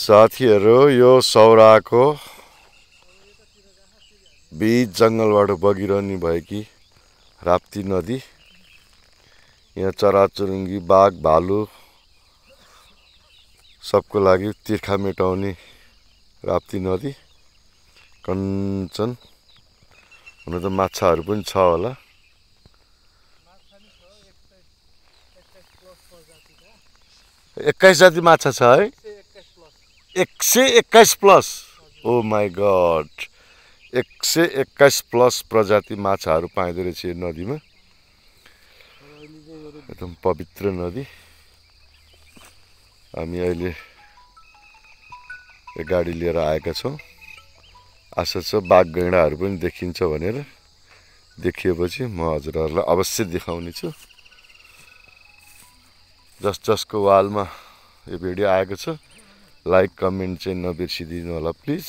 साथीहरु यो सौराको बीच जंगलबाट बगिरहने भएकी राप्ती नदी। यहाँ चराचुरुङ्गी बाघ भालु सबको लागि तिर्खा मेटाउने राप्ती नदी। कञ्चन हुन त माछाहरु पनि छ होला। 21 जाति माछा छ है। 121 plus. Oh my God, 121 plus प्रजाति माछाहरु पाइँदो रहेछ यो नदीमा। एकदम पवित्र नदी। हामी अहिले गाडी लिएर आएका छौं। आशा छ बाघ गैंडाहरु पनि देखिन्छ भनेर। देखिएपछि म हजुरहरुलाई अवश्य देखाउने छु। जसको वालमा यो भिडियो आएको छ लाइक कमेन्ट चाहिँ नबिर्सिदिनु होला प्लिज।